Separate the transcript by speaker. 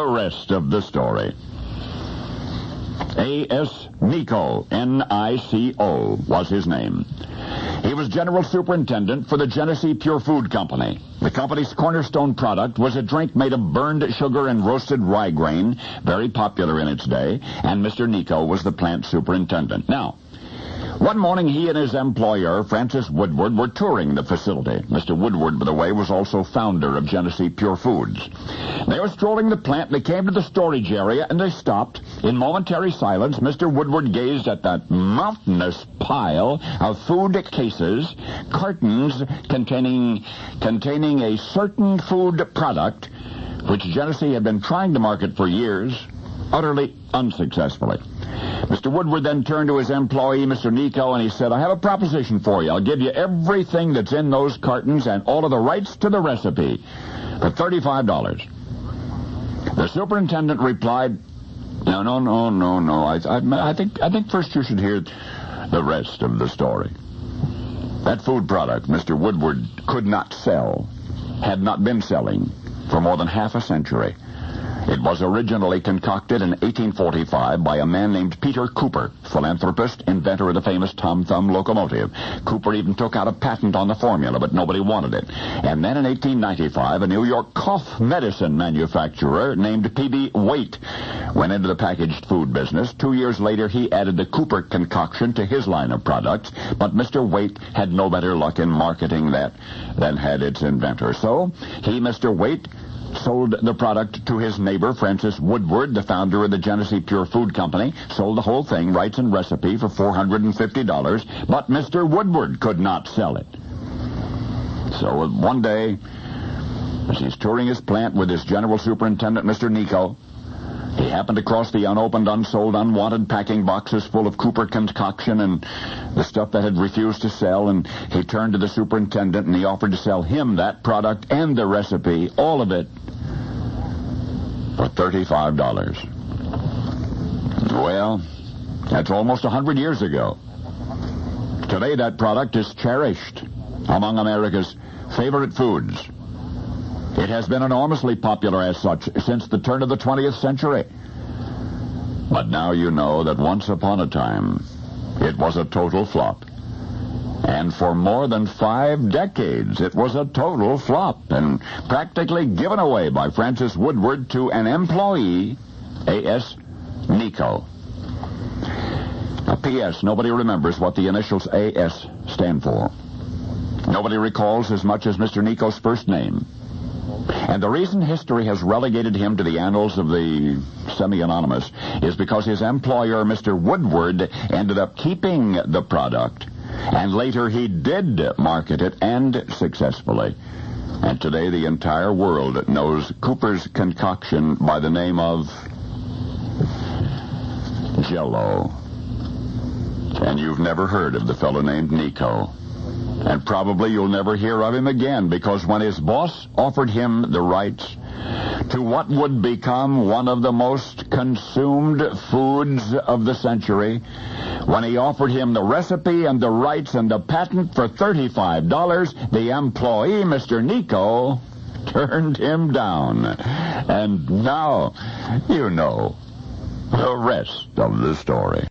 Speaker 1: The rest of the story. A.S. Nico, N-I-C-O, was his name. He was general superintendent for the Genesee Pure Food Company. The company's cornerstone product was a drink made of burned sugar and roasted rye grain, very popular in its day, and Mr. Nico was the plant superintendent. Now, one morning, he and his employer, Francis Woodward, were touring the facility. Mr. Woodward, by the way, was also founder of Genesee Pure Foods. They were strolling the plant. They came to the storage area, and they stopped. In momentary silence, Mr. Woodward gazed at that mountainous pile of food cases, cartons containing a certain food product, which Genesee had been trying to market for years, utterly unsuccessfully. Mr. Woodward then turned to his employee, Mr. Nico, and he said, I have a proposition for you. I'll give you everything that's in those cartons and all of the rights to the recipe for $35. The superintendent replied, No. I think first you should hear the rest of the story. That food product Mr. Woodward could not sell, had not been selling for more than half a century. It was originally concocted in 1845 by a man named Peter Cooper, philanthropist, inventor of the famous Tom Thumb locomotive. Cooper even took out a patent on the formula, but nobody wanted it. And then in 1895, a New York cough medicine manufacturer named P.B. Waite went into the packaged food business. 2 years later, he added the Cooper concoction to his line of products, but Mr. Waite had no better luck in marketing that than had its inventor. So he, Mr. Waite, sold the product to his neighbor, Francis Woodward, the founder of the Genesee Pure Food Company, sold the whole thing, rights and recipe, for $450, but Mr. Woodward could not sell it. So one day, as he's touring his plant with his general superintendent, Mr. Nico, he happened to cross the unopened, unsold, unwanted packing boxes full of Cooper concoction and the stuff that had refused to sell, and he turned to the superintendent and he offered to sell him that product and the recipe, all of it, for $35. Well, that's almost 100 years ago. Today that product is cherished among America's favorite foods. It has been enormously popular as such since the turn of the 20th century. But now you know that once upon a time, it was a total flop. And for more than 5 decades, it was a total flop and practically given away by Francis Woodward to an employee, A.S. Nico. Now, P.S., nobody remembers what the initials A.S. stand for. Nobody recalls as much as Mr. Nico's first name. And the reason history has relegated him to the annals of the semi-anonymous is because his employer, Mr. Woodward, ended up keeping the product. And later he did market it, and successfully. And today the entire world knows Cooper's concoction by the name of Jello. And you've never heard of the fellow named Nico. And probably you'll never hear of him again, because when his boss offered him the rights to what would become one of the most consumed foods of the century, when he offered him the recipe and the rights and the patent for $35, the employee, Mr. Nico, turned him down. And now you know the rest of the story.